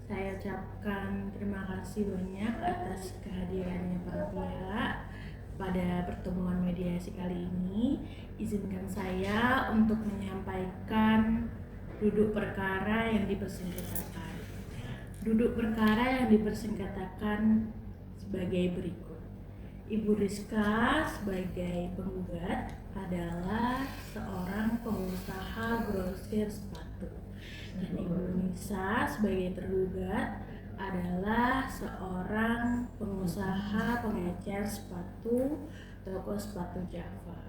Saya ucapkan terima kasih banyak atas kehadirannya para pihak pada pertemuan mediasi kali ini. Izinkan saya untuk menyampaikan duduk perkara yang dipersengketakan. Duduk perkara yang dipersengketakan sebagai berikut. Ibu Rizka sebagai penggugat adalah seorang pengusaha grosir sepatu, dan Ibu Nisa sebagai tergugat adalah seorang pengusaha pengecer sepatu toko sepatu Java.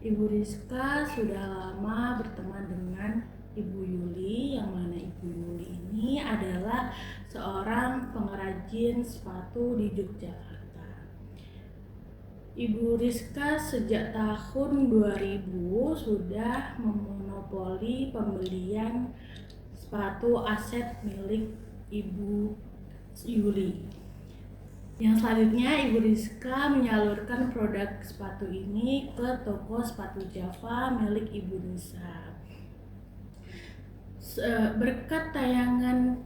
Ibu Rizka sudah lama berteman dengan Ibu Yuli, yang mana Ibu Yuli ini adalah seorang pengrajin sepatu di Yogyakarta. Ibu Rizka sejak tahun 2000 sudah memonopoli pembelian sepatu aset milik Ibu Yuli. Yang selanjutnya Ibu Rizka menyalurkan produk sepatu ini ke toko sepatu Java milik Ibu Nisa. Berkat tayangan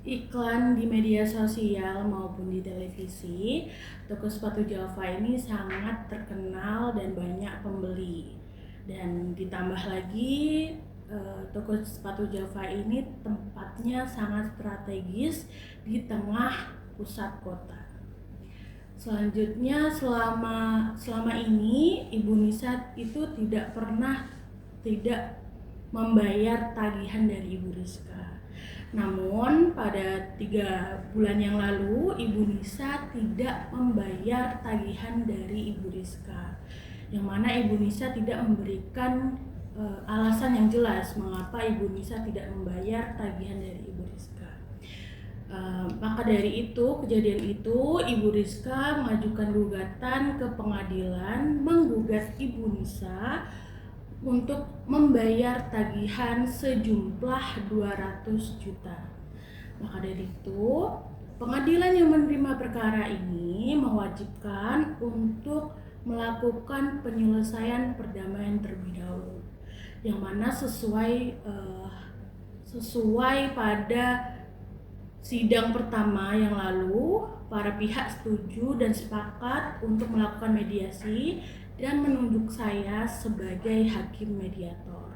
iklan di media sosial maupun di televisi, toko sepatu Java ini sangat terkenal dan banyak pembeli. Dan ditambah lagi toko sepatu Java ini tempatnya sangat strategis di tengah pusat kota. Selanjutnya selama ini Ibu Nisa itu tidak pernah tidak membayar tagihan dari Ibu Rizka. Namun pada 3 bulan yang lalu Ibu Nisa tidak membayar tagihan dari Ibu Rizka, yang mana Ibu Nisa tidak memberikan alasan yang jelas mengapa Ibu Nisa tidak membayar tagihan dari Ibu Rizka. Maka dari itu, kejadian itu, Ibu Rizka mengajukan gugatan ke pengadilan menggugat Ibu Nisa untuk membayar tagihan sejumlah 200 juta. Maka dari itu, pengadilan yang menerima perkara ini mewajibkan untuk melakukan penyelesaian perdamaian terlebih dahulu, yang mana sesuai pada sidang pertama yang lalu, para pihak setuju dan sepakat untuk melakukan mediasi dan menunjuk saya sebagai hakim mediator.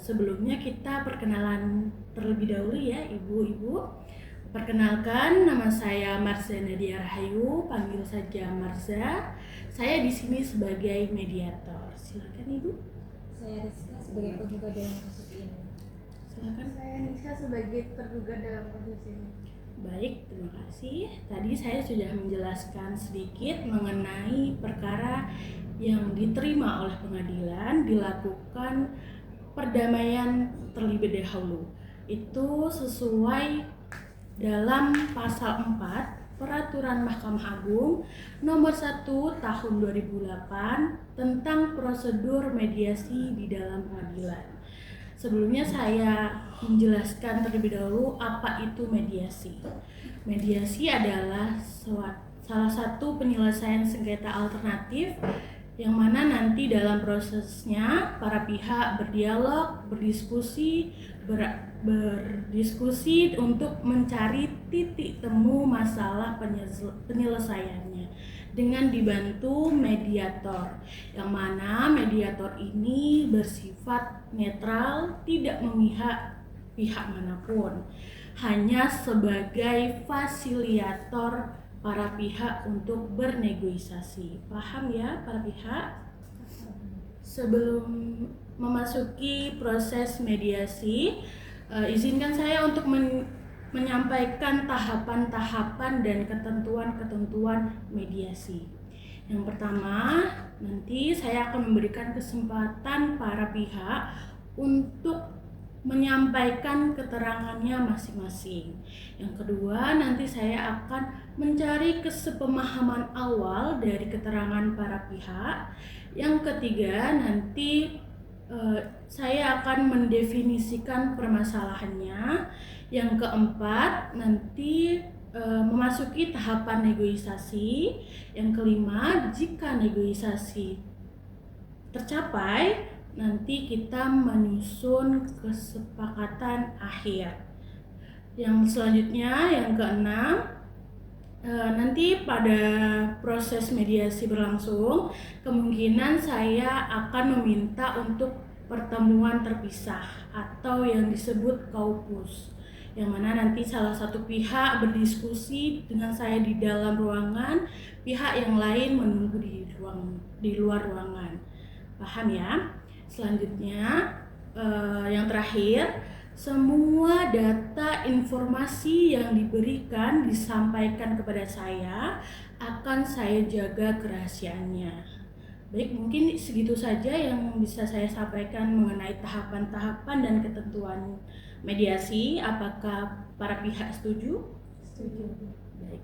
Sebelumnya kita perkenalan terlebih dahulu ya ibu-ibu. Perkenalkan, nama saya Marza Nadia Rahayu, panggil saja Marza. Saya di sini sebagai mediator. Silakan Ibu. Saya Rizka sebagai penggugat dalam kasus ini. Silakan. Saya Nisa sebagai tergugat dalam kasus ini. Baik, terima kasih. Tadi saya sudah menjelaskan sedikit mengenai perkara yang diterima oleh pengadilan, dilakukan perdamaian terlebih dahulu. Itu sesuai dalam pasal 4 Peraturan Mahkamah Agung nomor 1 tahun 2008 tentang prosedur mediasi di dalam pengadilan. Sebelumnya saya menjelaskan terlebih dahulu apa itu mediasi. Mediasi adalah salah satu penyelesaian sengketa alternatif yang mana nanti dalam prosesnya para pihak berdialog, berdiskusi untuk mencari titik temu masalah penyelesaiannya dengan dibantu mediator, yang mana mediator ini bersifat netral, tidak memihak pihak manapun, hanya sebagai fasilitator para pihak untuk bernegosiasi. Paham ya para pihak? Sebelum memasuki proses mediasi, izinkan saya untuk menyampaikan tahapan-tahapan dan ketentuan-ketentuan mediasi. Yang pertama, nanti saya akan memberikan kesempatan para pihak untuk menyampaikan keterangannya masing-masing. Yang kedua, nanti saya akan mencari kesepemahaman awal dari keterangan para pihak. Yang ketiga, nanti saya akan mendefinisikan permasalahannya. Yang keempat, nanti memasuki tahapan negosiasi. Yang kelima, jika negosiasi tercapai, nanti kita menyusun kesepakatan akhir. Yang selanjutnya, yang keenam, nanti pada proses mediasi berlangsung, kemungkinan saya akan meminta untuk pertemuan terpisah atau yang disebut kaupus, yang mana nanti salah satu pihak berdiskusi dengan saya di dalam ruangan, pihak yang lain menunggu di luar ruangan. Paham ya? Selanjutnya, yang terakhir, semua data informasi yang diberikan disampaikan kepada saya akan saya jaga kerahasiaannya. Baik, mungkin segitu saja yang bisa saya sampaikan mengenai tahapan-tahapan dan ketentuan mediasi. Apakah para pihak setuju? Setuju. Baik.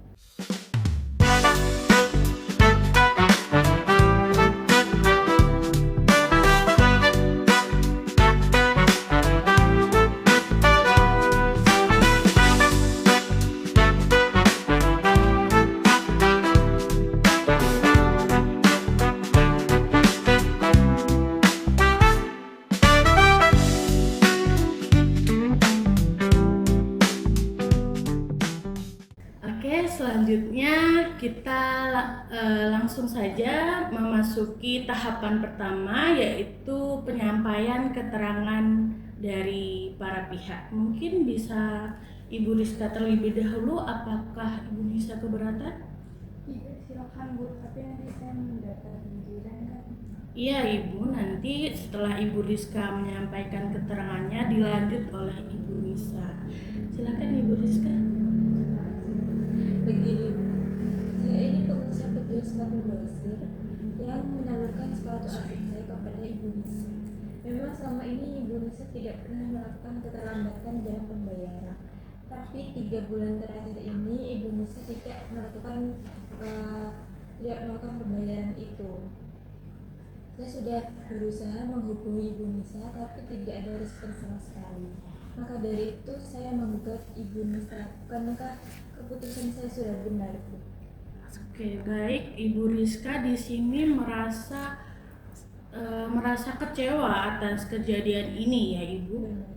Oke, selanjutnya kita langsung saja memasuki tahapan pertama, yaitu penyampaian keterangan dari para pihak. Mungkin bisa Ibu Rizka terlebih dahulu, apakah Ibu Nisa keberatan? Iya, silakan Bu, tapi nanti saya mendaftar giliran kan. Iya Ibu, nanti setelah Ibu Rizka menyampaikan keterangannya dilanjut oleh Ibu Nisa. Silakan Ibu Rizka. Begini, saya ini pengusaha petugas sepatu grosir yang menyalurkan sepatu aset saya kepada Ibu Nisa. Memang selama ini Ibu Nisa tidak pernah melakukan keterlambatan dalam pembayaran. Tapi 3 bulan terakhir ini Ibu Nisa tidak melakukan pembayaran itu. Saya sudah berusaha menghubungi Ibu Nisa, tapi tidak ada respon sama sekali. Maka dari itu saya menggugat Ibu Nisa, bukankah keputusan saya sudah benar, Bu? Oke, baik. Ibu Rizka di sini merasa kecewa atas kejadian ini ya Ibu. Benar.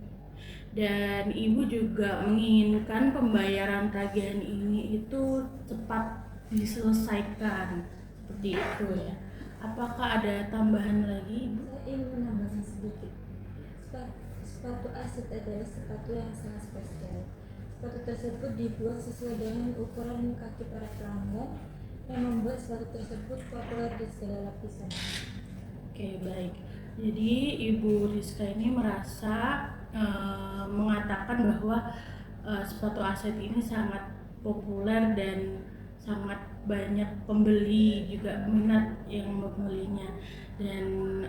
Dan Ibu juga menginginkan pembayaran tagihan ini itu cepat diselesaikan. Seperti itu ya. Apakah ada tambahan lagi Ibu? Saya ingin menambahkan sedikit. Sepatu aset adalah sepatu yang sangat spesial. Sepatu tersebut dibuat sesuai dengan ukuran kaki para pelanggan yang membuat sepatu tersebut populer di segala lapisan. Oke, baik. Jadi Ibu Rizka ini merasa mengatakan bahwa sepatu aset ini sangat populer dan sangat banyak pembeli juga minat yang membelinya. Dan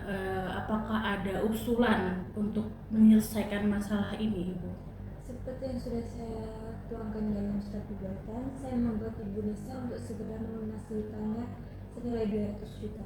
apakah ada usulan untuk menyelesaikan masalah ini, Ibu? Seperti yang sudah saya tuangkan dalam surat gugatan, saya membuat Ibu Nisa untuk segera melunasi hutangnya senilai 200 juta.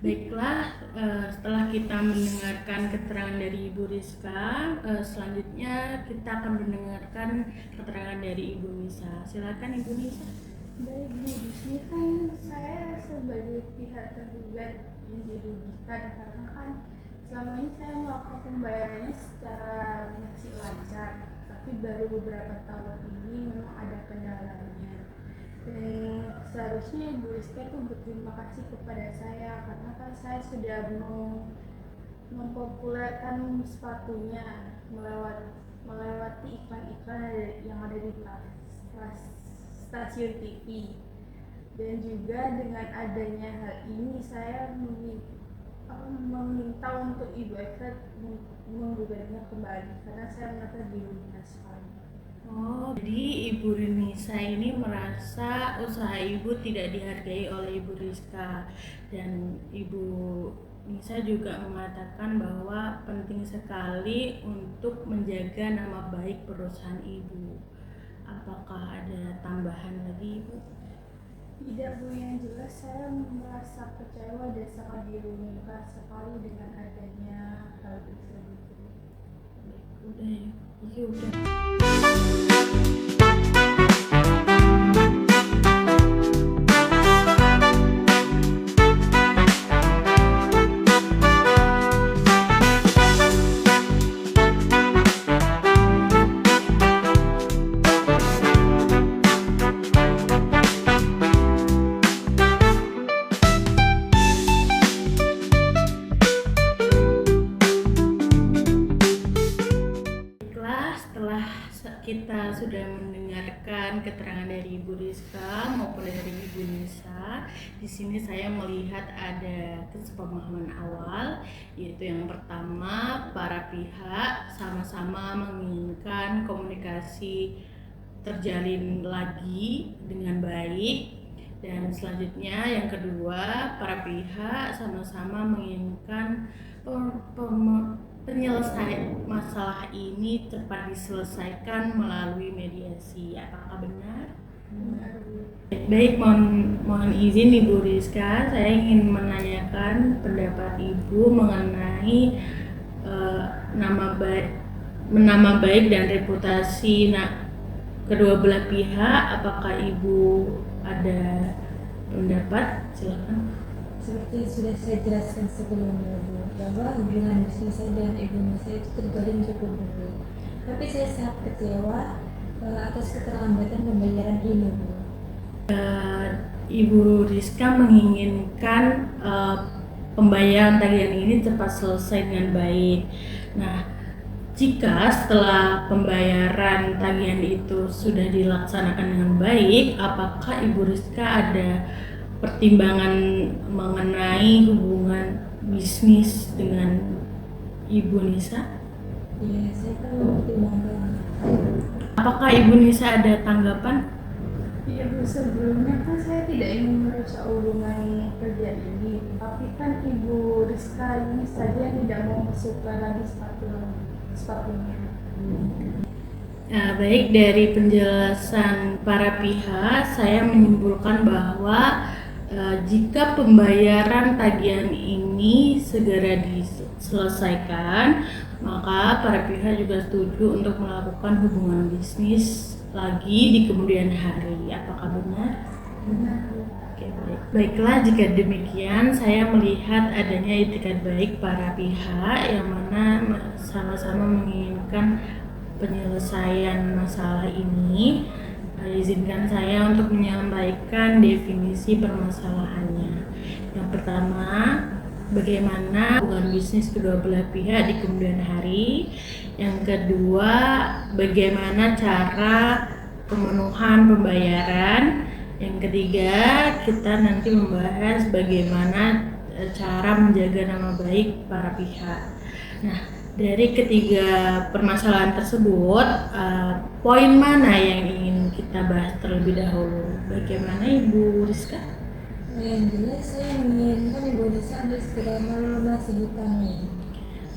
Baiklah, setelah kita mendengarkan keterangan dari Ibu Rizka, selanjutnya kita akan mendengarkan keterangan dari Ibu Nisa. Silakan Ibu Nisa. Baik Bu, di sini kan saya sebagai pihak tergugat yang dirugikan karena kan selama ini saya melakukan pembayarannya secara masih lancar, tapi baru beberapa tahun ini memang ada kendalanya. Dan seharusnya Ibu Rizka itu berterima kasih kepada saya karena kan saya sudah mempopulerkan sepatunya melewati iklan-iklan yang ada di stasiun TV. Dan juga dengan adanya hal ini saya meminta untuk Ibu Eka menggugatnya kembali karena saya merasa dirugikan sekali. Oh, jadi Ibu Rinisa ini merasa usaha Ibu tidak dihargai oleh Ibu Rizka, dan Ibu Nisa juga mengatakan bahwa penting sekali untuk menjaga nama baik perusahaan Ibu. Apakah ada tambahan lagi, Ibu? Tidak, Bu, yang jelas saya merasa kecewa dan sangat dirugikan sekali dengan adanya hal tersebut. Udah ya, iya udah. Setelah kita sudah mendengarkan keterangan dari Ibu Rizka maupun dari Ibu Nisa, di sini saya melihat ada kesepemahaman awal, yaitu yang pertama para pihak sama-sama menginginkan komunikasi terjalin lagi dengan baik, dan selanjutnya yang kedua para pihak sama-sama menginginkan penyelesaian masalah ini cepat diselesaikan melalui mediasi. Apakah benar? Baik, mohon izin Ibu Rizka, saya ingin menanyakan pendapat Ibu mengenai nama baik dan reputasi kedua belah pihak. Apakah Ibu ada pendapat? Silakan. Seperti sudah saya jelaskan sebelumnya, Bu, bahwa hubungan bisnis saya dan Ibu Nisa itu terjalin cukup baik. Tapi saya sangat kecewa atas keterlambatan pembayaran ini, Bu. Ibu Rizka menginginkan pembayaran tagihan ini cepat selesai dengan baik. Nah, jika setelah pembayaran tagihan itu sudah dilaksanakan dengan baik, apakah Ibu Rizka ada pertimbangan mengenai hubungan bisnis dengan Ibu Nisa? Ya, saya kan mempertimbangkan. Apakah Ibu Nisa ada tanggapan? Iya, Bu, sebelumnya kan saya tidak ingin merusak hubungan kerja ini, tapi kan Ibu Rizka ini saja tidak mau masukkan lagi sepatunya. Nah, baik, dari penjelasan para pihak saya menyimpulkan bahwa jika pembayaran tagihan ini segera diselesaikan, maka para pihak juga setuju untuk melakukan hubungan bisnis lagi di kemudian hari. Apakah benar? Benar. Oke, baik. Baiklah, jika demikian saya melihat adanya itikat baik para pihak yang mana sama-sama menginginkan penyelesaian masalah ini. Izinkan saya untuk menyampaikan definisi permasalahannya. Yang pertama, bagaimana hubungan bisnis kedua belah pihak di kemudian hari. Yang kedua, bagaimana cara pemenuhan pembayaran. Yang ketiga, kita nanti membahas bagaimana cara menjaga nama baik para pihak. Nah, dari ketiga permasalahan tersebut, poin mana yang ingin kita bahas terlebih dahulu? Bagaimana Ibu Rizka? Yang jelas saya menginginkan Ibu Nisa untuk segera melunasi hutangnya.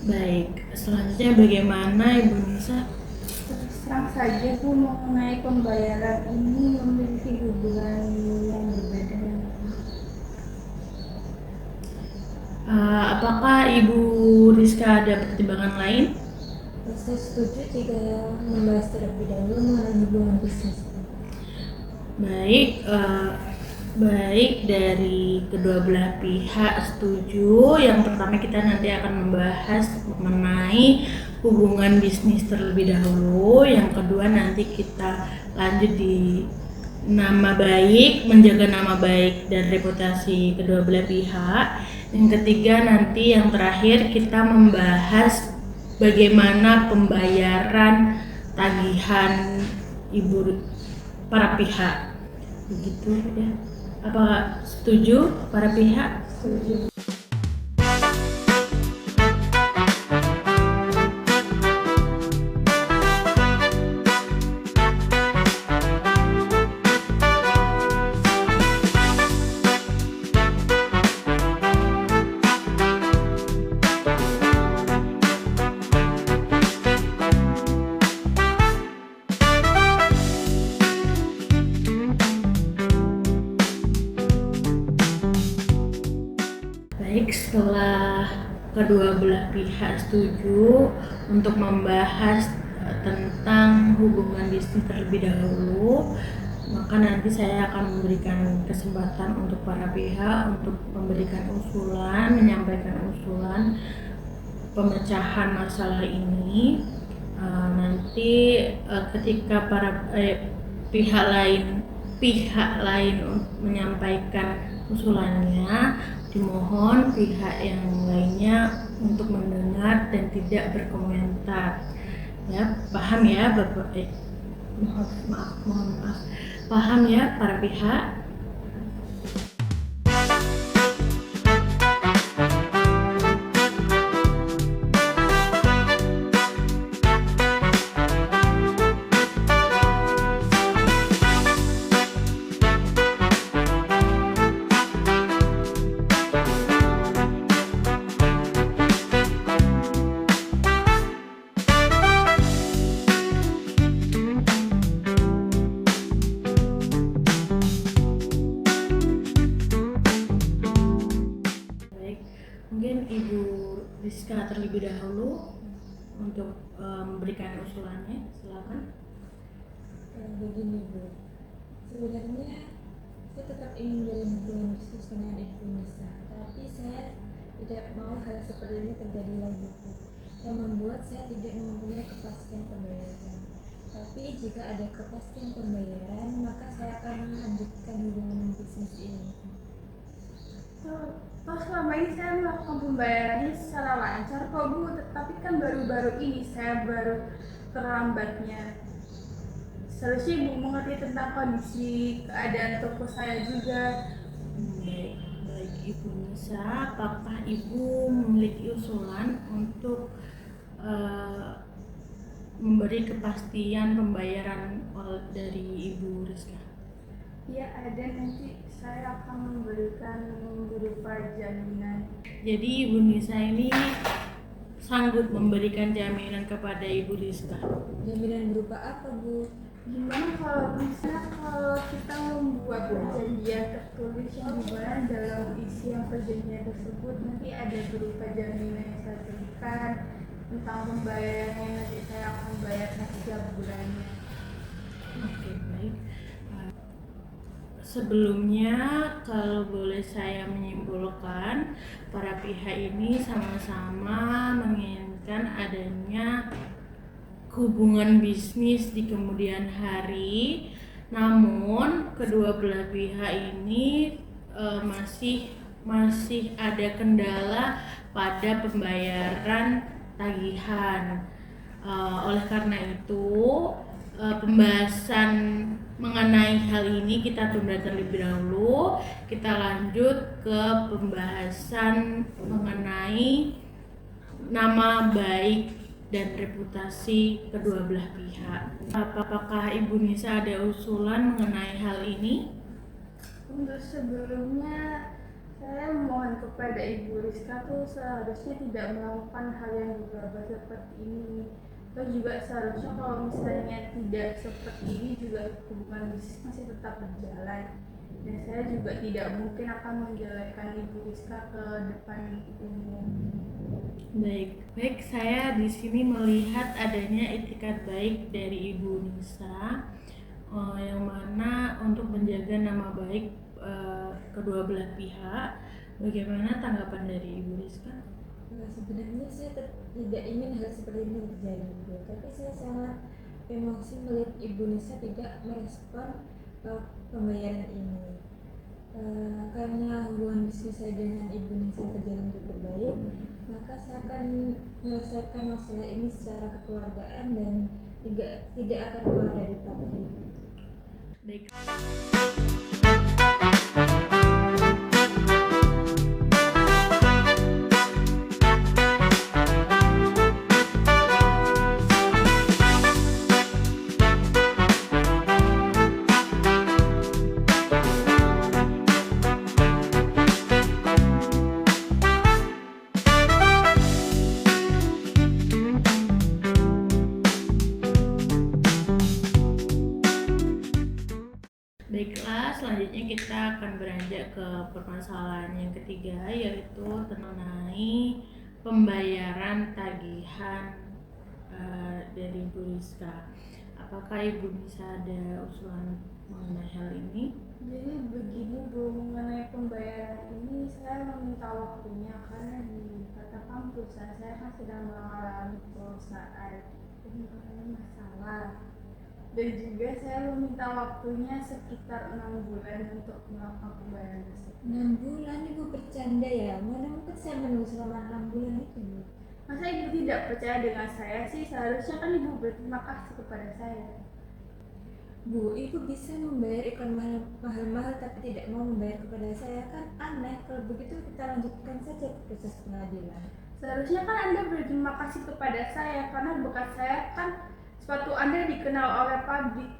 Baik, selanjutnya bagaimana Ibu Nisa? Terus terang saja, Bu, mengenai pembayaran ini memiliki hubungan yang berbeda. Apakah Ibu Rizka ada pertimbangan lain? Saya setuju jika membahas terlebih dahulu mengenai hubungan bisnis. Baik, dari kedua belah pihak setuju. Yang pertama kita nanti akan membahas mengenai hubungan bisnis terlebih dahulu. Yang kedua nanti kita lanjut di nama baik, menjaga nama baik dan reputasi kedua belah pihak. Yang ketiga nanti yang terakhir kita membahas bagaimana pembayaran tagihan Ibu para pihak. Begitu ya. Apa setuju para pihak? Setuju. Baik, setelah kedua belah pihak setuju untuk membahas tentang hubungan bisnis terlebih dahulu, maka nanti saya akan memberikan kesempatan untuk para pihak untuk memberikan usulan, menyampaikan usulan pemecahan masalah ini. Nanti ketika para pihak lain menyampaikan usulannya, dimohon pihak yang lainnya untuk mendengar dan tidak berkomentar. Ya, paham ya Bapak? Mohon maaf. Paham ya para pihak? Mungkin Ibu Rizka terlebih dahulu untuk memberikan usulannya, silakan. Begini Bu, sebenarnya saya tetap ingin menjalin hubungan bisnis dengan Ibu Nisa, tapi saya tidak mau hal seperti ini terjadi lagi Bu, yang membuat saya tidak mempunyai kepastian pembayaran. Tapi jika ada kepastian pembayaran, maka saya akan melanjutkan hubungan bisnis ini. Toh selama ini saya melakukan pembayarannya secara lancar kok Bu, tetapi kan baru-baru ini saya baru terlambatnya. Seharusnya Ibu mengerti tentang kondisi keadaan toko saya juga. Baik Ibu Nisa, apakah Ibu memiliki usulan untuk memberi kepastian pembayaran dari Ibu Rizka? Ya ada, nanti saya akan memberikan berupa jaminan. Jadi Ibu Nisa ini sanggup memberikan jaminan kepada Ibu Rizka. Jaminan berupa apa Bu? Gimana kalau misalnya kalau kita membuat perjanjian tertulis yang dimana dalam isi yang perjanjian tersebut nanti ada berupa jaminan yang saya berikan tentang pembayarannya, nanti saya akan bayar setiap bulannya. Oke, baik. Sebelumnya, kalau boleh saya menyimpulkan, para pihak ini sama-sama menginginkan adanya hubungan bisnis di kemudian hari. Namun, kedua belah pihak ini masih ada kendala pada pembayaran tagihan. Oleh karena itu, pembahasan mengenai hal ini kita tunda terlebih dahulu. Kita lanjut ke pembahasan mengenai nama baik dan reputasi kedua belah pihak. Apakah Ibu Nisa ada usulan mengenai hal ini? Untuk sebelumnya saya mohon kepada Ibu Rizka tuh seharusnya tidak melakukan hal yang gegabah seperti ini. Terus juga seharusnya kalau misalnya tidak seperti ini juga hubungan bisnis masih tetap berjalan. Dan saya juga tidak mungkin akan menjelekkan Ibu Rizka ke depan umum. Baik, saya di sini melihat adanya itikat baik dari Ibu Nisa, yang mana untuk menjaga nama baik kedua belah pihak. Bagaimana tanggapan dari Ibu Rizka? Sebenarnya saya tidak ingin hal seperti ini terjadi, tapi saya sangat emosi melihat Ibu Nisa tidak merespon pembayaran ini. Karena hubungan bisnis saya dengan Ibu Nisa berjalan cukup baik, maka saya akan menyelesaikan masalah ini secara kekeluargaan dan tidak akan keluar dari topik. Baik. Baiklah, selanjutnya kita akan beranjak ke permasalahan yang ketiga, yaitu mengenai pembayaran tagihan dari Ibu Rizka. Apakah Ibu bisa ada usulan mengenai hal ini? Jadi begini Bu, mengenai pembayaran ini saya meminta waktunya karena dikatakan perusahaan saya kan sedang mengalami masalah, dan juga saya meminta waktunya sekitar 6 bulan untuk melakukan pembayaran tersebut. 6 bulan Ibu bercanda ya? Mana mungkin saya menunggu selama 6 bulan itu Bu? Masa Ibu tidak percaya dengan saya sih? Seharusnya kan Ibu berterima kasih kepada saya. Bu, Ibu bisa membayar iklan mahal-mahal tapi tidak mau membayar kepada saya, kan aneh. Kalau begitu kita lanjutkan saja proses pengadilan. Seharusnya kan Anda berterima kasih kepada saya karena bekas saya kan sepatu Anda dikenal oleh pabrik.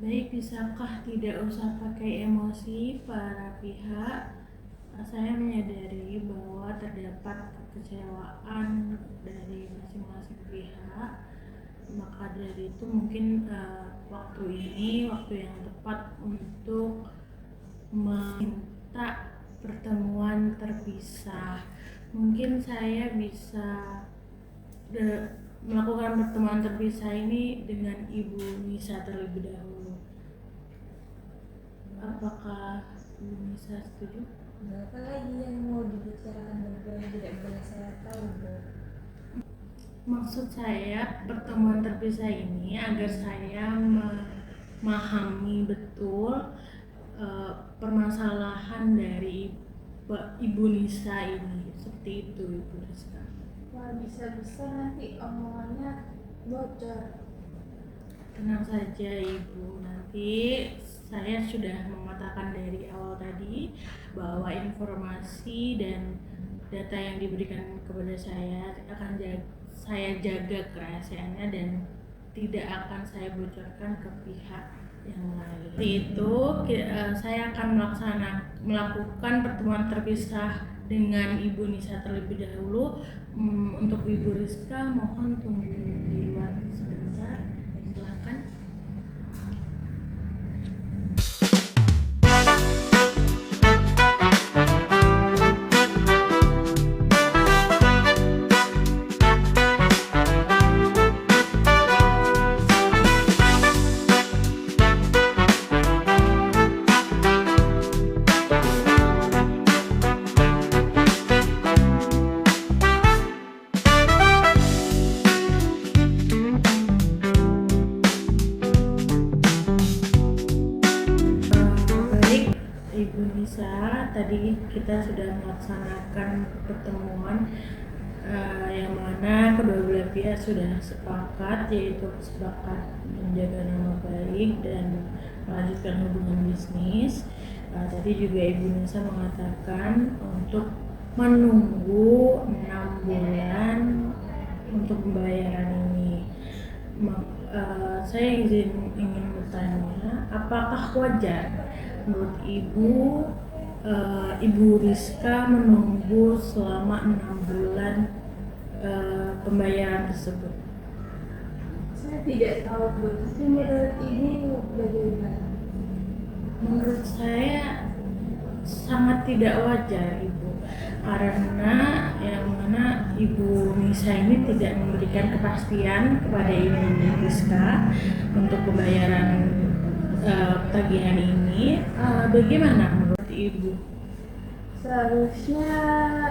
Baik, bisakah tidak usah pakai emosi para pihak? Saya menyadari bahwa terdapat kekecewaan dari masing-masing pihak. Maka dari itu mungkin waktu ini waktu yang tepat untuk meminta pertemuan terpisah. Mungkin saya bisa melakukan pertemuan terpisah ini dengan Ibu Nisa terlebih dahulu. Apakah Ibu Nisa setuju? Apa lagi yang mau dibicarakan dan tidak boleh saya tahu, Bu? Maksud saya pertemuan terpisah ini agar saya memahami betul permasalahan dari Ibu Nisa ini. Seperti itu Ibu Rizka. Wah, bisa-bisa nanti omongannya bocor. Tenang saja Ibu, nanti saya sudah mengatakan dari awal tadi bahwa informasi dan data yang diberikan kepada saya akan saya jaga kerahasiaannya dan tidak akan saya bocorkan ke pihak yang lain. Itu saya akan melakukan pertemuan terpisah dengan Ibu Nisa terlebih dahulu. Untuk Ibu Rizka mohon tunggu di luar sebentar. Silakan. Tadi kita sudah melaksanakan pertemuan yang mana kedua belah pihak sudah sepakat, yaitu sepakat menjaga nama baik dan melanjutkan hubungan bisnis. Tadi juga Ibu Nisa mengatakan untuk menunggu 6 bulan untuk pembayaran ini. Saya ingin bertanya, apakah wajar menurut Ibu Rizka menunggu selama 6 bulan pembayaran tersebut? Saya tidak tahu Bu, tapi menurut Ibu bagaimana? Menurut saya sangat tidak wajar Ibu, karena yang mana Ibu Nisa ini tidak memberikan kepastian kepada Ibu Rizka untuk pembayaran tagihan ini. Bagaimana menurut Ibu? Seharusnya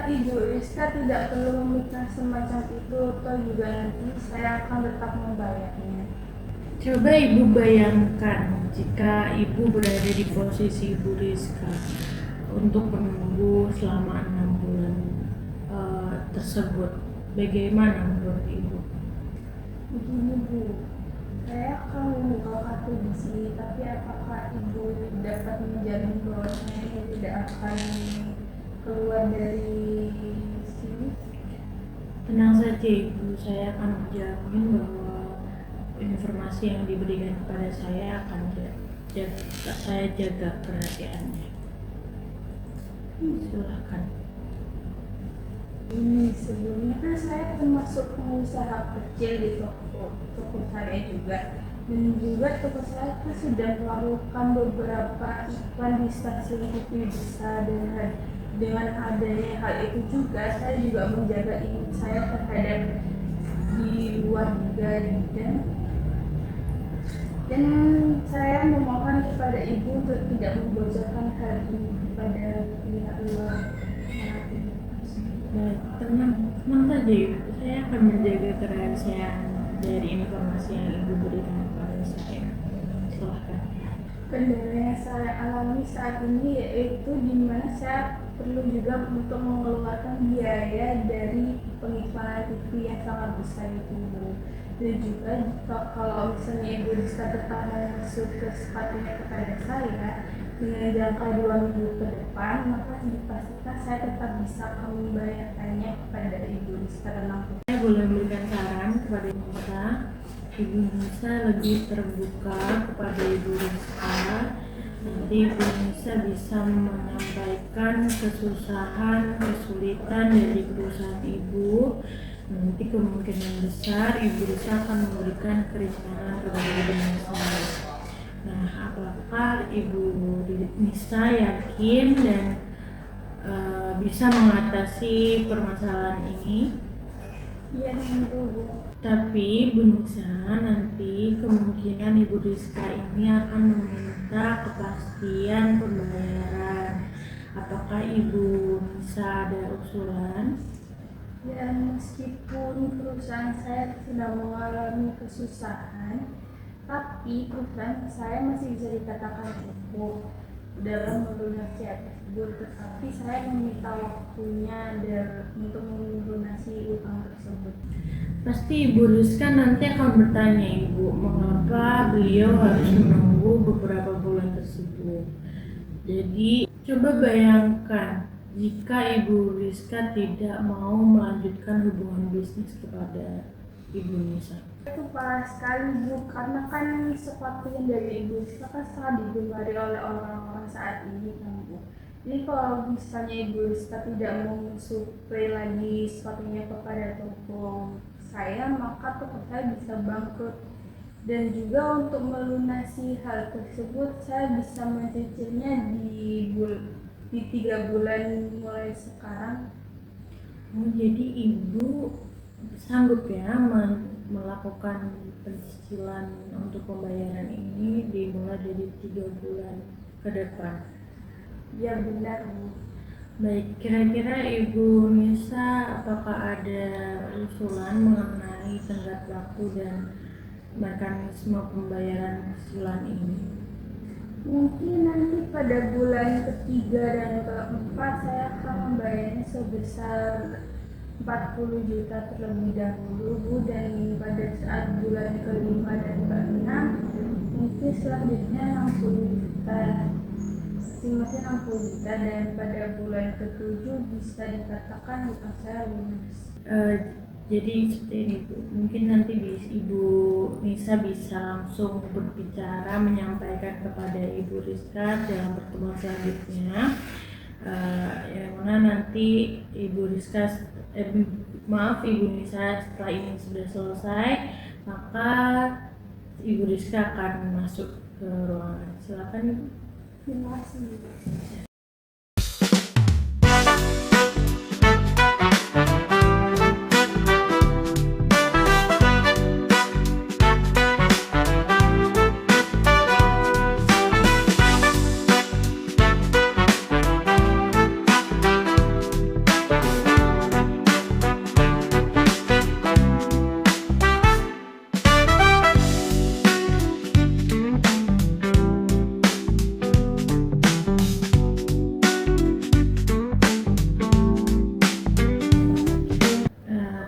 Ibu Rizka tidak perlu memberikan semacam itu, atau juga nanti saya akan tetap membayarnya. Coba Ibu bayangkan jika Ibu berada di posisi Ibu Rizka untuk menunggu selama 6 bulan tersebut. Bagaimana menurut Ibu? Begini Bu, saya akan membuka kartu di sini, tapi apakah Ibu dapat menjamin bahwa saya tidak akan keluar dari sini? Tenang saja Ibu, saya akan menjamin bahwa informasi yang diberikan kepada saya akan saya jaga perhatiannya. Silakan. Ini sebelumnya kan saya termasuk pengusaha kecil di toko saya juga, dan juga toko saya kan sudah melakukan beberapa iklan di stasiun TV besar, dan dengan adanya hal itu juga saya juga menjaga image saya terhadap di luar juga, dan saya memohon kepada Ibu untuk tidak membocorkan hal ini kepada pihak luar. Baik, tenang saja Ibu. Saya akan menjaga kerahasiaan dari informasi yang Ibu berikan kepada saya. Silahkan. Kendala yang saya alami saat ini yaitu di mana saya perlu juga untuk mengeluarkan biaya dari pengiklanan TV yang sangat besar itu Bu. Dan juga kalau misalnya Ibu bisa tetap masuk ke sepatunya kepada saya dengan jangka 2 minggu ke depan, maka dipastikan saya tetap bisa membayarkannya kepada Ibu Rizka tenang. Saya boleh memberikan saran kepada Ibu Rizka. Ibu Nisa lebih terbuka kepada Ibu Rizka. Nanti Ibu Nisa bisa menyampaikan kesusahan, kesulitan dari perusahaan Ibu. Nanti kemungkinan besar Ibu Rizka akan memberikan keringanan kepada Ibu Nisa. Nah, apakah Ibu Nisa yakin dan bisa mengatasi permasalahan ini? Iya, tentu Bu. Tapi Ibu Nisa, nanti kemungkinan Ibu Rizka ini akan meminta kepastian pembayaran. Apakah Ibu Nisa ada usulan? Ya, meskipun perusahaan saya sedang mengalami kesusahan, tapi perusahaan saya masih bisa dikatakan cukup dalam melunasi tersebut. Tetapi saya meminta waktunya untuk melunasi utang tersebut. Pasti Ibu Rizka nanti akan bertanya Ibu, mengapa beliau harus menunggu beberapa bulan tersebut. Jadi coba bayangkan jika Ibu Rizka tidak mau melanjutkan hubungan bisnis kepada Ibu Nisa. Itu parah sekali Bu, karena kan sepatu yang dari Ibu Rizka kan sangat digemari oleh orang-orang saat ini kan Bu. Jadi kalau misalnya Ibu Rizka tidak mau mensuplai lagi sepatunya kepada toko saya, maka toko saya bisa bangkrut. Dan juga untuk melunasi hal tersebut, saya bisa mencicilnya di 3 bulan mulai sekarang. Jadi Ibu sanggup ya melakukan pencicilan untuk pembayaran ini dimulai dari 3 bulan ke depan. Ya benar Bu. Baik, kira-kira Ibu Nisa apakah ada usulan mengenai tenggat waktu dan mekanisme pembayaran cicilan ini? Mungkin nanti pada bulan ketiga dan keempat saya akan membayarnya sebesar 40 juta terlebih dahulu Bu, dan pada saat bulan kelima dan keenam mungkin selanjutnya 60 juta, dan pada bulan ke-7 bisa dikatakan utang saya lunas. Jadi seperti ini Bu, mungkin nanti Ibu Nisa bisa langsung berbicara menyampaikan kepada Ibu Rizka dalam pertemuan selanjutnya. Yang mana nanti Ibu Nisa setelah ini sudah selesai, maka Ibu Rizka akan masuk ke ruangan. Silakan Ibu. Terima kasih.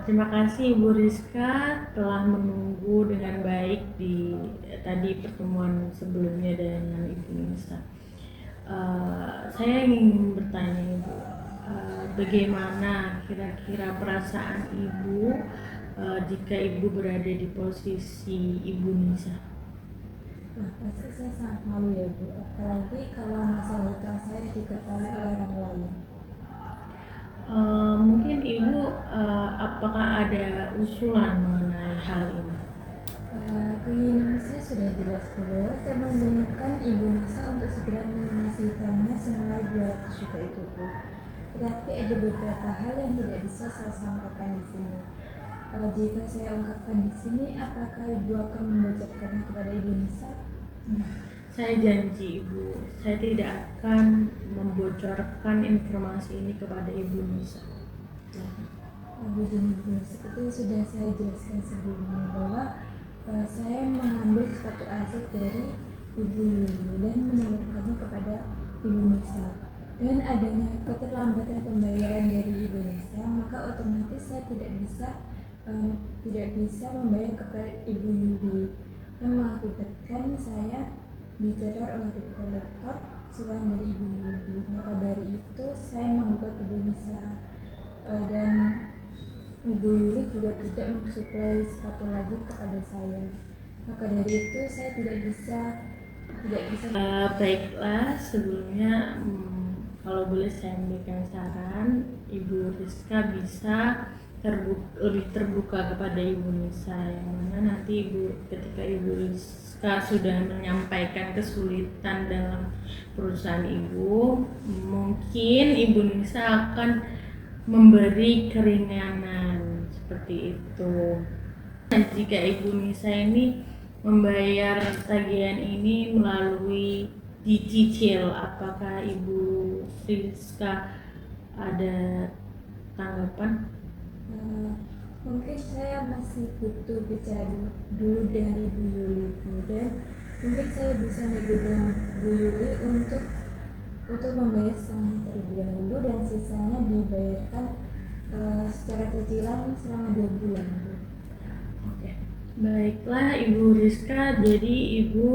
Terima kasih Ibu Rizka telah menunggu dengan baik di tadi pertemuan sebelumnya dengan Ibu Nisa. Saya ingin bertanya Ibu, bagaimana kira-kira perasaan Ibu jika Ibu berada di posisi Ibu Nisa? Nah, pasti saya sangat malu ya Bu, apalagi kalau masalah hutang saya diketahui oleh orang lain. Mungkin Ibu apakah ada usulan mengenai hal ini? Keinginan saya sudah jelas bahwa saya menginginkan Ibu Nisa untuk segera melunasi hutangnya senilai 200 juta itu Bu. Tetapi ada beberapa hal yang tidak bisa saya sampaikan di sini. Jika saya ungkapkan di sini, apakah Ibu akan membocorkannya kepada Ibu Nisa? Saya janji Ibu, saya tidak akan membocorkan informasi ini kepada Ibu Nisa. Begini Bu, seperti sudah saya jelaskan sebelumnya bahwa saya mengambil suatu aset dari Ibu Lulu dan menyalurkannya kepada Ibu Nisa. Dan adanya keterlambatan pembayaran dari Ibu Nisa, maka otomatis saya tidak bisa membayar kepada Ibu Lulu, yang mengakibatkan saya diteror oleh kolektor selain dari Ibu Lulu. Maka dari itu saya menggugat Ibu Nisa, dan Ibu Yuli juga tidak mensuplai sepatu lagi kepada saya. Maka dari itu saya tidak bisa Baiklah, sebelumnya kalau boleh saya memberikan saran, Ibu Rizka bisa lebih terbuka kepada Ibu Nisa, yang mana nanti ketika Ibu Rizka sudah menyampaikan kesulitan dalam perusahaan Ibu, mungkin Ibu Nisa akan memberi keringanan seperti itu. Dan jika Ibu Nisa ini membayar tagihan ini melalui dicicil, apakah Ibu Rizka ada tanggapan? Mungkin saya masih butuh bicara dulu dengan Ibu Yuli, dan mungkin saya bisa dengan Ibu Yuli untuk membayar setengah terlebih dahulu dan sisanya dibayarkan secara cicilan selama 2 bulan. Oke. Baiklah Ibu Rizka, jadi Ibu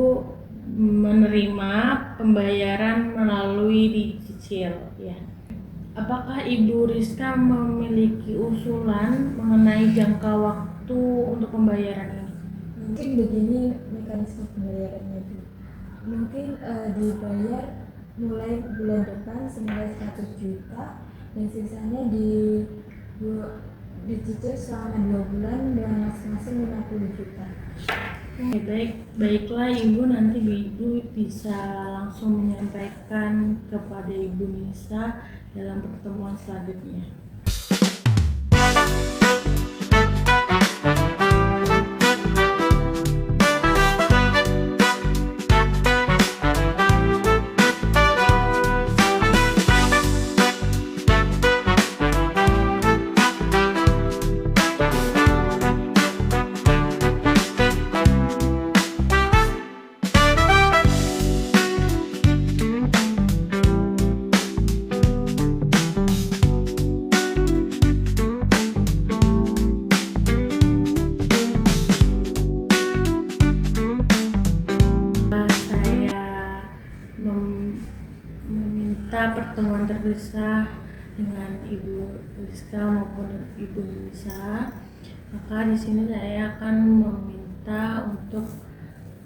menerima pembayaran melalui dicicil ya. Apakah Ibu Rizka memiliki usulan mengenai jangka waktu untuk pembayaran ini? Mungkin begini mekanisme pembayarannya Bu. Mungkin dibayar mulai bulan depan senilai 100 juta dan sisanya dicicil selama 2 bulan dengan masing-masing 50 juta. Baiklah Ibu, nanti Ibu bisa langsung menyampaikan kepada Ibu Nisa dalam pertemuan selanjutnya. Pertemuan terpisah dengan Ibu Rizka maupun Ibu Nisa, maka di sini saya akan meminta untuk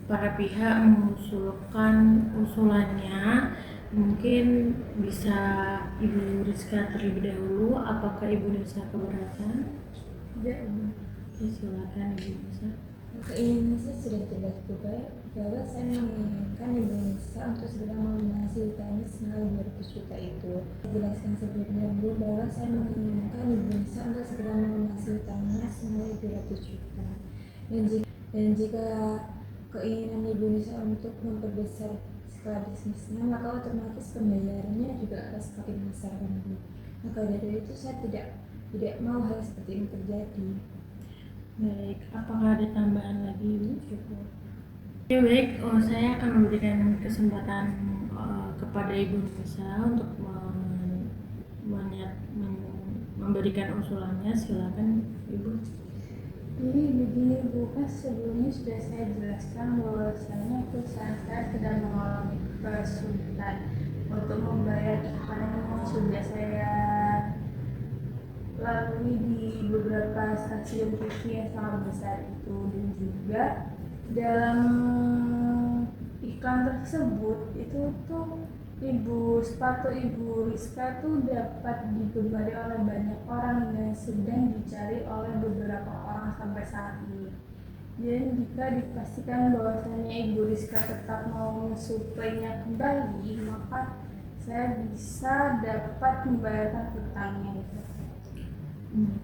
para pihak mengusulkan usulannya. Mungkin bisa Ibu Rizka terlebih dahulu. Apakah Ibu Nisa keberatan? Tidak, Ibu. Oke, silakan Ibu Nisa. Keinginan saya sudah jelas juga bahwa saya menginginkan Ibu Nisa untuk segera melunasi utangnya senilai 200 juta itu. Saya jelaskan sebelumnya Bu bahwa saya menginginkan Ibu Nisa untuk segera melunasi utangnya senilai 200 juta. Dan jika keinginan Ibu Nisa untuk memperbesar skala bisnisnya, maka otomatis pembayarannya juga akan semakin besar kan Bu. Maka dari itu saya tidak mau hal seperti ini terjadi. Baik, apakah ada tambahan lagi Ibu? Cukup. Oke, baik, saya akan memberikan kesempatan kepada Ibu Nisa untuk memberikan usulannya. Silakan Ibu. Jadi begini Bu, kan sebelumnya sudah saya jelaskan bahwasanya perusahaan saya sedang mengalami kesulitan untuk membayar iklan yang sudah saya lalui di beberapa stasiun TV yang sangat besar itu, dan juga dalam iklan tersebut itu tuh sepatu Ibu Rizka tuh dapat digemari oleh banyak orang dan sedang dicari oleh beberapa orang sampai saat ini. Dan jika dipastikan bahwasanya Ibu Rizka tetap mau mensuplainya kembali, maka saya bisa dapat membayarkan hutangnya.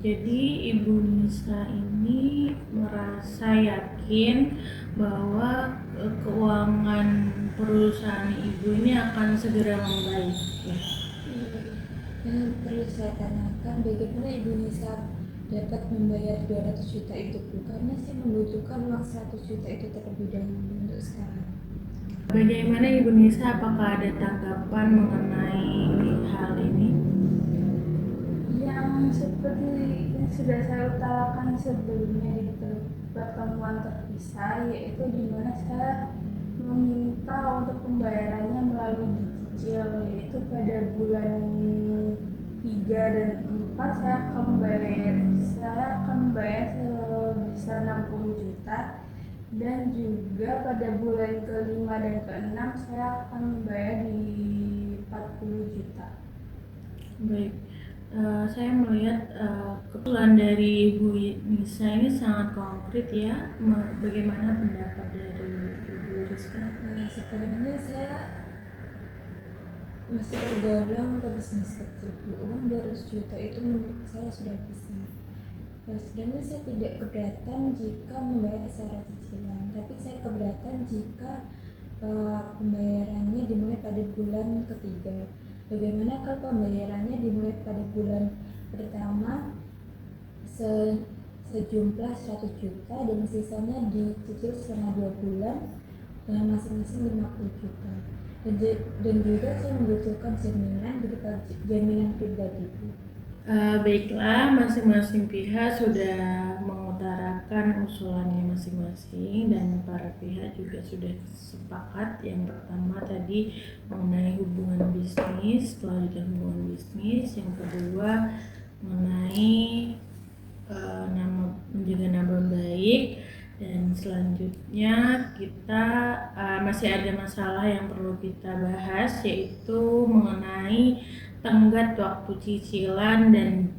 Jadi Ibu Nisa ini merasa yakin bahwa keuangan perusahaan Ibu ini akan segera membaik. Ya. Dan perlu saya tanyakan bagaimana Ibu Nisa dapat membayar 200 juta itu Bu, karena saya membutuhkan uang 100 juta itu terlebih dahulu untuk sekarang. Bagaimana Ibu Nisa, apakah ada tanggapan mengenai hal ini? Yang seperti yang sudah saya utarakan sebelumnya di pertemuan terpisah, yaitu di mana saya meminta untuk pembayarannya melalui dicicil, yaitu pada bulan 3 dan 4 saya akan membayar sebesar 60 juta, dan juga pada bulan ke-5 dan ke-6 saya akan membayar di 40 juta. Baik, saya melihat keputusan dari Ibu Nisa ini sangat konkret ya. Bagaimana pendapat dari Ibu Rizka? Sebenarnya saya masih tergolong pebisnis kecil Bu. Uang 200 juta itu menurut saya sudah bisa. Sebenarnya saya tidak keberatan jika membayar secara cicilan, tapi saya keberatan jika pembayarannya dimulai pada bulan ketiga. Bagaimana kalau pembayarannya dimulai pada bulan pertama sejumlah 100 juta dan sisanya dicicil selama 2 bulan dengan masing-masing 50 juta. Dan juga saya membutuhkan jaminan berupa jaminan pribadi. Baiklah, masing-masing pihak sudah mengutarakan usulannya masing-masing dan para pihak juga sudah sepakat. Yang pertama tadi mengenai hubungan bisnis, kelanjutan hubungan bisnis. Yang kedua mengenai menjaga nama baik, dan selanjutnya kita masih ada masalah yang perlu kita bahas, yaitu mengenai tenggat waktu cicilan dan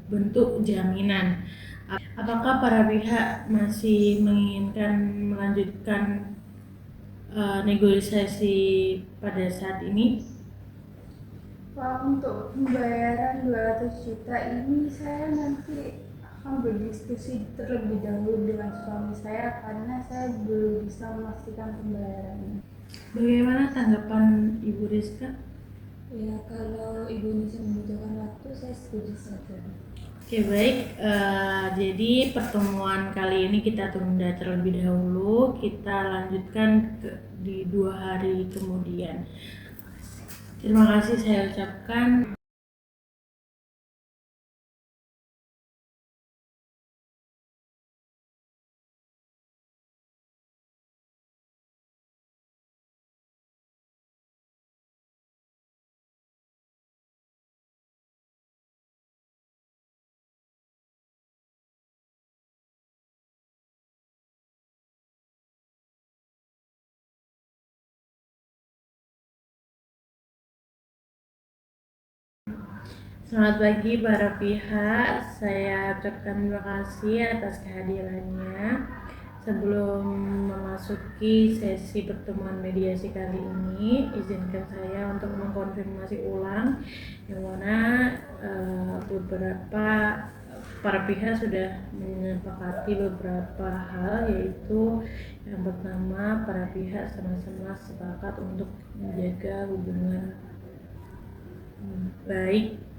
bentuk jaminan. Apakah para pihak masih menginginkan melanjutkan negosiasi pada saat ini? Pak, untuk pembayaran 200 juta ini saya nanti akan berdiskusi terlebih dahulu dengan suami saya karena saya belum bisa memastikan pembayarannya. Bagaimana tanggapan Ibu Rizka? Ya, kalau Ibu Nisa membutuhkan waktu, saya setuju saja. Oke, baik, jadi pertemuan kali ini kita tunda terlebih dahulu, kita lanjutkan di 2 hari kemudian. Terima kasih saya ucapkan. Selamat pagi para pihak, saya ucapkan terima kasih atas kehadirannya. Sebelum memasuki sesi pertemuan mediasi kali ini, izinkan saya untuk mengkonfirmasi ulang yang mana beberapa para pihak sudah menyepakati beberapa hal, yaitu yang pertama, para pihak sama-sama sepakat untuk menjaga hubungan baik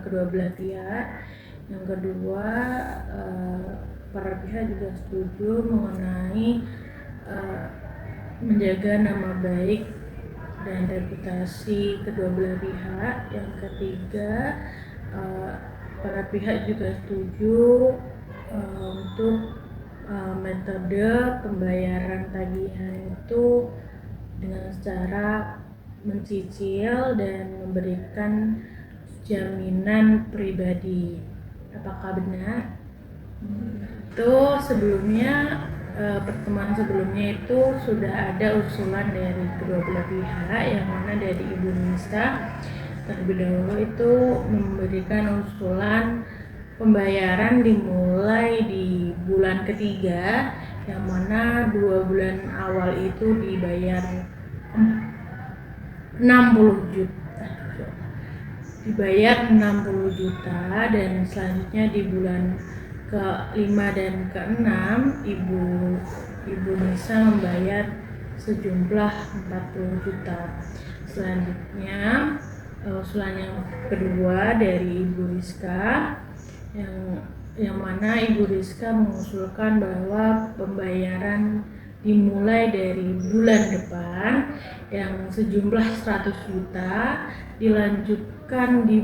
kedua belah pihak. Yang kedua, para pihak juga setuju mengenai menjaga nama baik dan reputasi kedua belah pihak. Yang ketiga, para pihak juga setuju untuk metode pembayaran tagihan itu dengan cara mencicil dan memberikan jaminan pribadi. Apakah benar? Itu sebelumnya, pertemuan sebelumnya itu sudah ada usulan dari kedua belah pihak, yang mana dari Ibu Nisa terlebih dahulu itu memberikan usulan pembayaran dimulai di bulan ketiga, yang mana 2 bulan awal itu dibayar 60 juta, dan selanjutnya di bulan ke-5 dan ke-6 Ibu Nisa membayar sejumlah 40 juta. Selanjutnya usulan yang kedua dari Ibu Rizka, yang mana Ibu Rizka mengusulkan bahwa pembayaran dimulai dari bulan depan yang sejumlah 100 juta, dilanjutkan di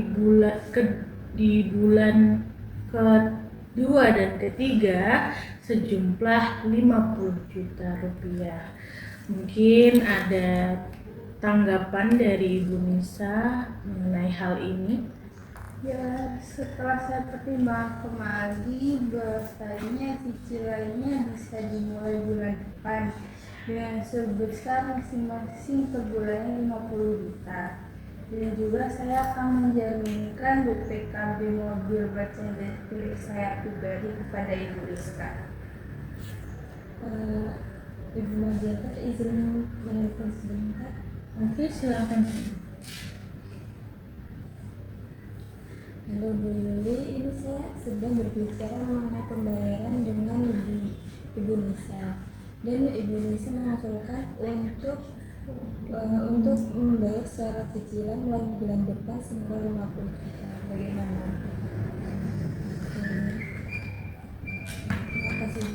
bulan kedua dan ketiga sejumlah 50 juta rupiah. Mungkin ada tanggapan dari Ibu Nisa mengenai hal ini? Ya, setelah saya pertimbangkan kembali, bahwasanya cicilannya bisa dimulai bulan depan dengan sebesar masing-masing per bulannya 50 juta. Dan juga saya akan menjaminkan BPKB mobil Mercedes milik saya pribadi kepada Ibu Rizka. Ibu Mardianto izin menelpon sebentar. Oke, silakan. Halo Bu Yuli, ini saya sedang berbicara mengenai pembayaran dengan Ibu Nisa, dan Ibu Nisa mengusulkan untuk membayar secara cicilan mulai bulan depan senilai 50 juta. Bagaimana? Terima kasih.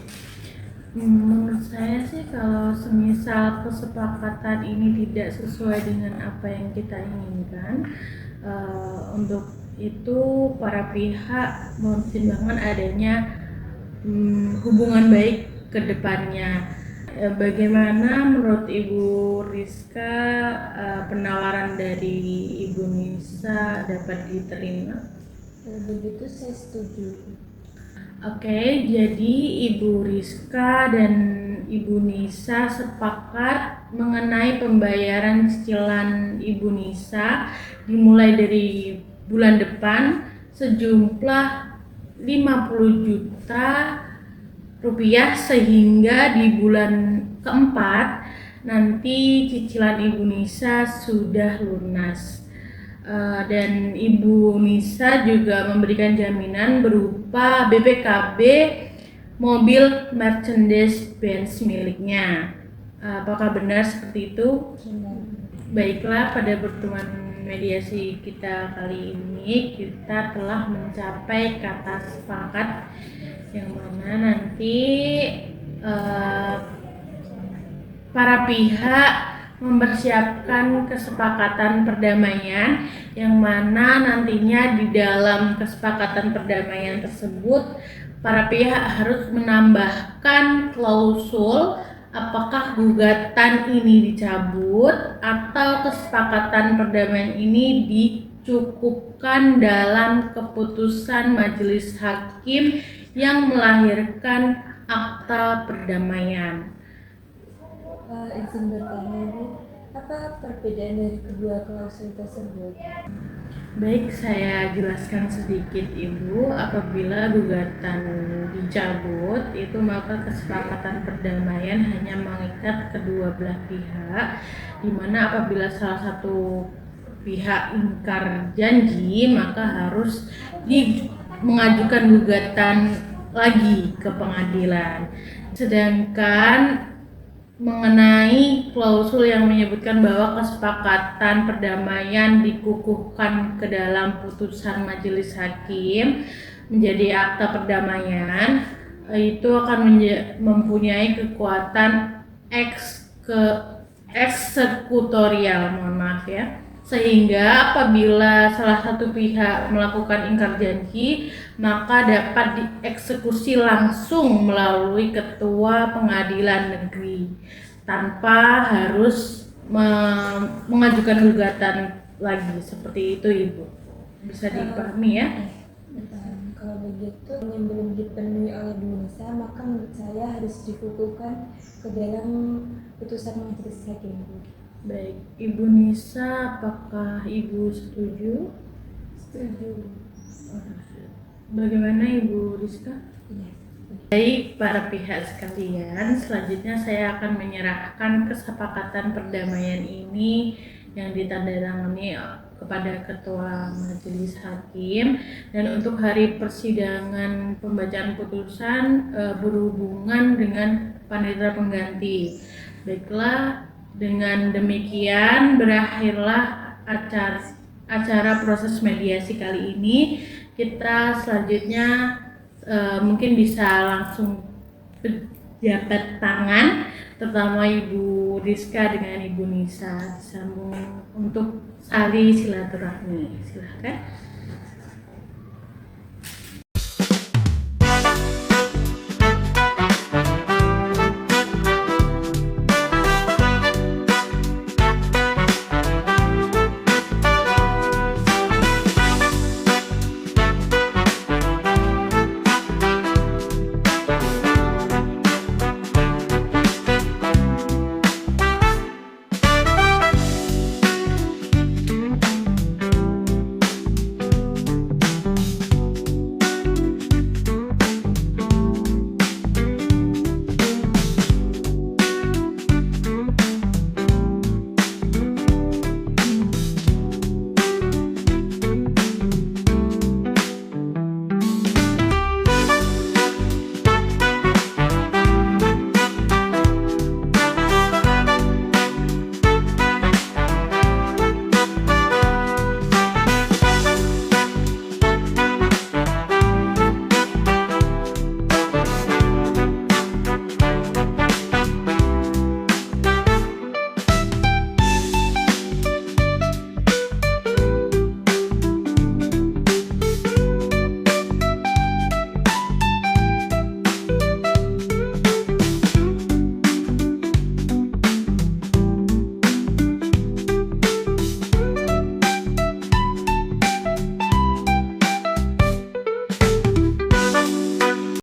Menurut saya sih, kalau semisal kesepakatan ini tidak sesuai dengan apa yang kita inginkan, untuk itu para pihak mempertimbangkan adanya hubungan baik ke depannya. Bagaimana menurut Ibu Rizka penawaran dari Ibu Nisa dapat diterima? Kalau begitu saya setuju. Oke, jadi Ibu Rizka dan Ibu Nisa sepakat mengenai pembayaran cicilan Ibu Nisa dimulai dari bulan depan sejumlah 50 juta rupiah, sehingga di bulan keempat nanti cicilan Ibu Nisa sudah lunas. Dan Ibu Nisa juga memberikan jaminan berupa BPKB mobil Mercedes-Benz miliknya. Apakah benar seperti itu? Benar. Baiklah, pada pertemuan mediasi kita kali ini kita telah mencapai kata sepakat, yang mana nanti para pihak mempersiapkan kesepakatan perdamaian, yang mana nantinya di dalam kesepakatan perdamaian tersebut para pihak harus menambahkan klausul apakah gugatan ini dicabut atau kesepakatan perdamaian ini dicukupkan dalam keputusan majelis hakim yang melahirkan akta perdamaian. Izin bertanya, Bu, apa perbedaan dari kedua klausul tersebut? Baik, saya jelaskan sedikit Ibu. Apabila gugatan dicabut, itu maka kesepakatan perdamaian hanya mengikat kedua belah pihak, di mana apabila salah satu pihak ingkar janji, maka harus mengajukan gugatan lagi ke pengadilan. Sedangkan mengenai klausul yang menyebutkan bahwa kesepakatan perdamaian dikukuhkan ke dalam putusan majelis hakim menjadi akta perdamaian, itu akan mempunyai kekuatan eksekutorial, mohon maaf ya, sehingga apabila salah satu pihak melakukan ingkar janji, maka dapat dieksekusi langsung melalui ketua pengadilan negeri tanpa harus mengajukan gugatan lagi. Seperti itu Ibu, bisa dipahami ya? Kalau begitu yang belum dipenuhi oleh Bu Nisa, maka menurut saya harus dikukuhkan ke dalam putusan majelis hakim. Baik, Ibu Nisa, apakah Ibu setuju? Setuju. Bagaimana Ibu Rizka? Iya. Baik, para pihak sekalian, selanjutnya saya akan menyerahkan kesepakatan perdamaian ini yang ditandatangani kepada Ketua Majelis Hakim, dan untuk hari persidangan pembacaan putusan berhubungan dengan panitera pengganti. Baiklah, dengan demikian berakhirlah acara proses mediasi kali ini. Kita selanjutnya mungkin bisa langsung berjabat tangan, terutama Ibu Rizka dengan Ibu Nisa, sambung untuk saling silaturahmi. Silakan.